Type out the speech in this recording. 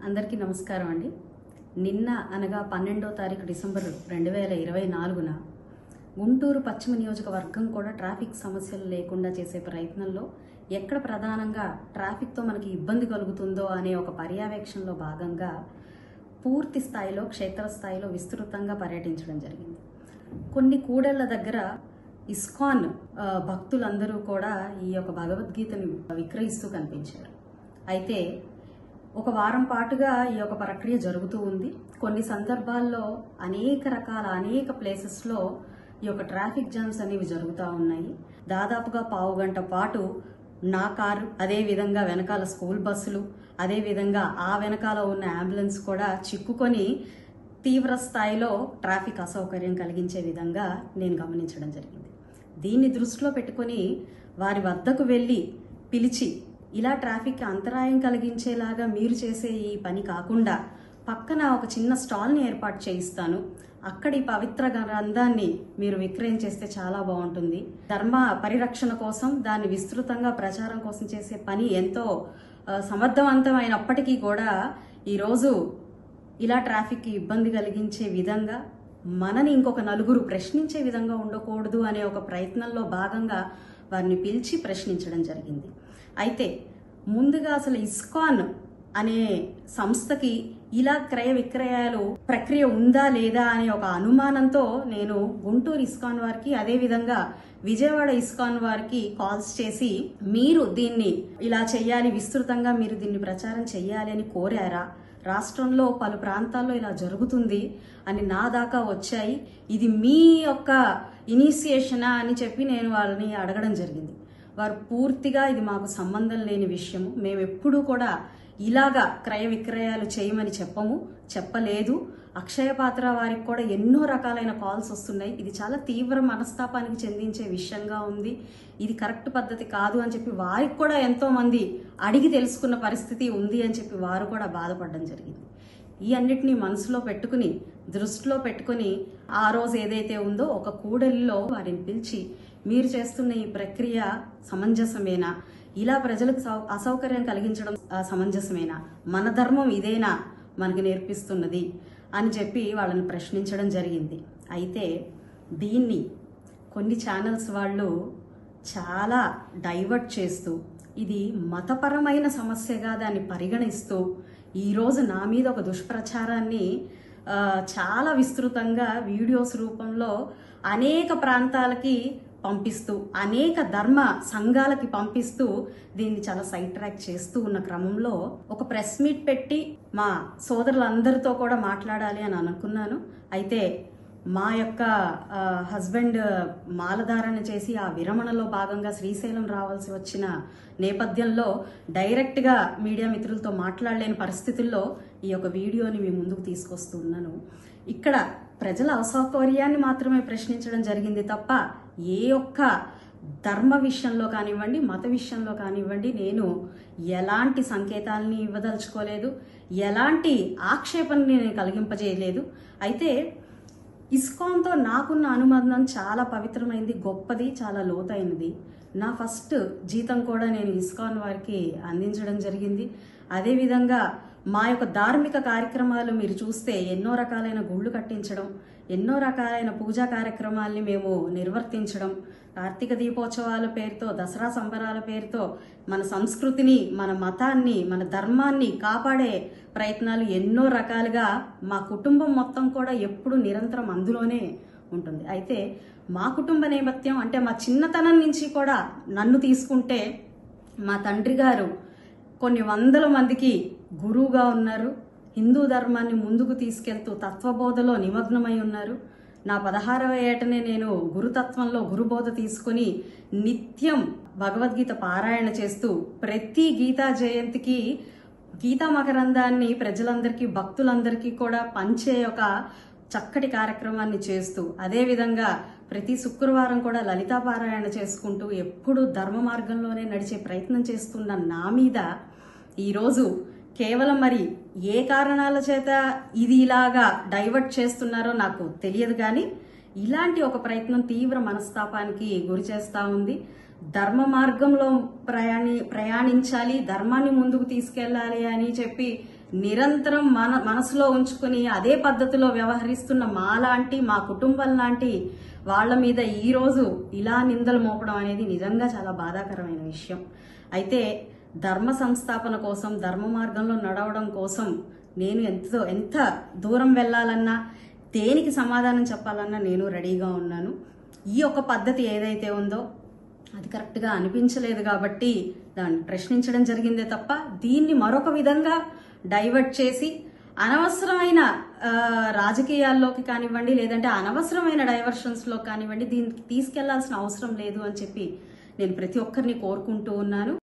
అందరికీ నమస్కారం అండి. నిన్న అనగా 12వ తారీఖు డిసెంబర్ 2024న గుంటూరు పశ్చిమ నియోజకవర్గం కూడా ట్రాఫిక్ సమస్యలు లేకుండా చేసే ప్రయత్నంలో ఎక్కడ ప్రధానంగా ట్రాఫిక్తో మనకి ఇబ్బంది కలుగుతుందో అనే ఒక పర్యవేక్షణలో భాగంగా పూర్తి స్థాయిలో క్షేత్రస్థాయిలో విస్తృతంగా పర్యటించడం జరిగింది. కొన్ని కూడళ్ల దగ్గర ఇస్కాన్ భక్తులందరూ కూడా ఈ యొక్క భగవద్గీతను విక్రయిస్తూ కనిపించారు. అయితే ఒక వారం పాటుగా ఈ యొక్క ప్రక్రియ జరుగుతూ ఉంది. కొన్ని సందర్భాల్లో అనేక ప్లేసెస్లో ఈ యొక్క ట్రాఫిక్ జామ్స్ అనేవి జరుగుతూ ఉన్నాయి. దాదాపుగా పావు గంట పాటు నా కారు, అదేవిధంగా వెనకాల స్కూల్ బస్సులు, అదేవిధంగా ఆ వెనకాల ఉన్న అంబులెన్స్ కూడా చిక్కుకొని తీవ్ర స్థాయిలో ట్రాఫిక్ అసౌకర్యం కలిగించే విధంగా నేను గమనించడం జరిగింది. దీన్ని దృష్టిలో పెట్టుకొని వారి వద్దకు వెళ్ళి పిలిచి ఇలా ట్రాఫిక్ అంతరాయం కలిగించేలాగా మీరు చేసే ఈ పని కాకుండా పక్కన ఒక చిన్న స్టాల్ని ఏర్పాటు చేయిస్తాను, అక్కడి పవిత్ర గ్రంథాన్ని మీరు విక్రయం చేస్తే చాలా బాగుంటుంది. ధర్మ పరిరక్షణ కోసం, దాన్ని విస్తృతంగా ప్రచారం కోసం చేసే పని ఎంతో సమర్థవంతమైనప్పటికీ కూడా ఈరోజు ఇలా ట్రాఫిక్ ఇబ్బంది కలిగించే విధంగా మనని ఇంకొక నలుగురు ప్రశ్నించే విధంగా ఉండకూడదు అనే ఒక ప్రయత్నంలో భాగంగా వారిని పిలిచి ప్రశ్నించడం జరిగింది. అయితే ముందుగా అసలు ఇస్కాన్ అనే సంస్థకి ఇలా క్రయ విక్రయాలు ప్రక్రియ ఉందా లేదా అనే ఒక అనుమానంతో నేను గుంటూరు ఇస్కాన్ వారికి, అదేవిధంగా విజయవాడ ఇస్కాన్ వారికి కాల్స్ చేసి మీరు దీన్ని ఇలా చెయ్యాలి, విస్తృతంగా మీరు దీన్ని ప్రచారం చెయ్యాలి అని కోరారా, రాష్ట్రంలో పలు ప్రాంతాల్లో ఇలా జరుగుతుంది అని నా దాకా వచ్చాయి, ఇది మీ యొక్క ఇనిషియేషనా అని చెప్పి నేను వాళ్ళని అడగడం జరిగింది. వారు పూర్తిగా ఇది మాకు సంబంధం లేని విషయము, మేము ఎప్పుడూ కూడా ఇలాగా క్రయ విక్రయాలు చేయమని చెప్పలేదు. అక్షయ పాత్ర వారికి కూడా ఎన్నో రకాలైన కాల్స్ వస్తున్నాయి, ఇది చాలా తీవ్ర మనస్తాపానికి చెందించే విషయంగా ఉంది, ఇది కరెక్ట్ పద్ధతి కాదు అని చెప్పి వారికి కూడా ఎంతో మంది అడిగి తెలుసుకున్న పరిస్థితి ఉంది అని చెప్పి వారు కూడా బాధపడడం జరిగింది. ఈ అన్నిటినీ మనసులో పెట్టుకుని, దృష్టిలో పెట్టుకుని ఆ రోజు ఏదైతే ఉందో ఒక కూడలిలో వారిని పిలిచి మీరు చేస్తున్న ఈ ప్రక్రియ సమంజసమేనా, ఇలా ప్రజలకు అసౌకర్యం కలిగించడం సమంజసమేనా, మన ధర్మం ఇదేనా మనకి నేర్పిస్తున్నది అని చెప్పి వాళ్ళని ప్రశ్నించడం జరిగింది. అయితే దీన్ని కొన్ని ఛానల్స్ వాళ్ళు చాలా డైవర్ట్ చేస్తూ ఇది మతపరమైన సమస్యగా దాన్ని పరిగణిస్తూ ఈరోజు నా మీద ఒక దుష్ప్రచారాన్ని చాలా విస్తృతంగా వీడియోస్ రూపంలో అనేక ప్రాంతాలకి పంపిస్తూ, అనేక ధర్మ సంఘాలకి పంపిస్తూ దీన్ని చాలా సైడ్ ట్రాక్ చేస్తూ ఉన్న క్రమంలో ఒక ప్రెస్ మీట్ పెట్టి మా సోదరులందరితో కూడా మాట్లాడాలి అని అనుకున్నాను. అయితే మా యొక్క హస్బెండ్ మాలధారణ చేసి ఆ విరమణలో భాగంగా శ్రీశైలం రావాల్సి వచ్చిన నేపథ్యంలో డైరెక్ట్గా మీడియా మిత్రులతో మాట్లాడలేని పరిస్థితుల్లో ఈ యొక్క వీడియోని మీ ముందుకు తీసుకొస్తూ ఉన్నాను. ఇక్కడ ప్రజల అసౌకర్యాన్ని మాత్రమే ప్రశ్నించడం జరిగింది తప్ప ఏ ఒక్క ధర్మ విషయంలో కానివ్వండి, మత విషయంలో కానివ్వండి నేను ఎలాంటి సంకేతాలని ఇవ్వదలుచుకోలేదు, ఎలాంటి ఆక్షేపణని నేను కలిగింపజేయలేదు. అయితే ఇస్కాన్తో నాకున్న అనుబంధం చాలా పవిత్రమైంది, గొప్పది, చాలా లోతైనది. నా ఫస్ట్ జీతం కూడా నేను ఇస్కాన్ వారికి అందించడం జరిగింది. అదేవిధంగా మా యొక్క ధార్మిక కార్యక్రమాలు మీరు చూస్తే ఎన్నో రకాలైన గుళ్ళు కట్టించడం, ఎన్నో రకాలైన పూజా కార్యక్రమాల్ని మేము నిర్వర్తించడం, కార్తీక దీపోత్సవాల పేరుతో, దసరా సంబరాల పేరుతో మన సంస్కృతిని, మన మతాన్ని, మన ధర్మాన్ని కాపాడే ప్రయత్నాలు ఎన్నో రకాలుగా మా కుటుంబం మొత్తం కూడా ఎప్పుడు నిరంతరం అందులోనే ఉంటుంది. అయితే మా కుటుంబ నేపథ్యం అంటే మా చిన్నతనం నుంచి కూడా నన్ను తీసుకుంటే మా తండ్రి గారు కొన్ని వందల మందికి గురువుగా ఉన్నారు, హిందూ ధర్మాన్ని ముందుకు తీసుకెళ్తూ తత్వబోధలో నిమగ్నమై ఉన్నారు. నా 16వ ఏటనే నేను గురుతత్వంలో గురుబోధ తీసుకుని నిత్యం భగవద్గీత పారాయణ చేస్తూ ప్రతి గీతా జయంతికి గీతా మకరందాన్ని ప్రజలందరికీ, భక్తులందరికీ కూడా పంచే ఒక చక్కటి కార్యక్రమాన్ని చేస్తూ, అదేవిధంగా ప్రతి శుక్రవారం కూడా లలితా పారాయణ చేసుకుంటూ ఎప్పుడూ ధర్మ మార్గంలోనే నడిచే ప్రయత్నం చేస్తున్న నా మీద ఈరోజు కేవలం మరి ఏ కారణాల చేత ఇది ఇలాగా డైవర్ట్ చేస్తున్నారో నాకు తెలియదు, కానీ ఇలాంటి ఒక ప్రయత్నం తీవ్ర మనస్తాపానికి గురి చేస్తూ ఉంది. ధర్మ మార్గంలో ప్రయాణించాలి, ధర్మాన్ని ముందుకు తీసుకెళ్లాలి అని చెప్పి నిరంతరం మనసులో ఉంచుకుని అదే పద్ధతిలో వ్యవహరిస్తున్న మాలాంటి మా కుటుంబం లాంటి వాళ్ళ మీద ఈ రోజు ఇలా నిందలు మోపడం అనేది నిజంగా చాలా బాధాకరమైన విషయం. అయితే ధర్మ సంస్థాపన కోసం, ధర్మ మార్గంలో నడవడం కోసం నేను ఎంత దూరం వెళ్ళాలన్నా, దేనికి సమాధానం చెప్పాలన్నా నేను రెడీగా ఉన్నాను. ఈ యొక్క పద్ధతి ఏదైతే ఉందో అది కరెక్ట్గా అనిపించలేదు కాబట్టి దాన్ని ప్రశ్నించడం జరిగిందే తప్ప దీన్ని మరొక విధంగా డైవర్ట్ చేసి అనవసరమైన రాజకీయాల్లోకి కానివ్వండి, లేదంటే అనవసరమైన డైవర్షన్స్లో కానివ్వండి, దీనికి తీసుకెళ్లాల్సిన అవసరం లేదు అని చెప్పి నేను ప్రతి ఒక్కరిని కోరుకుంటూ ఉన్నాను.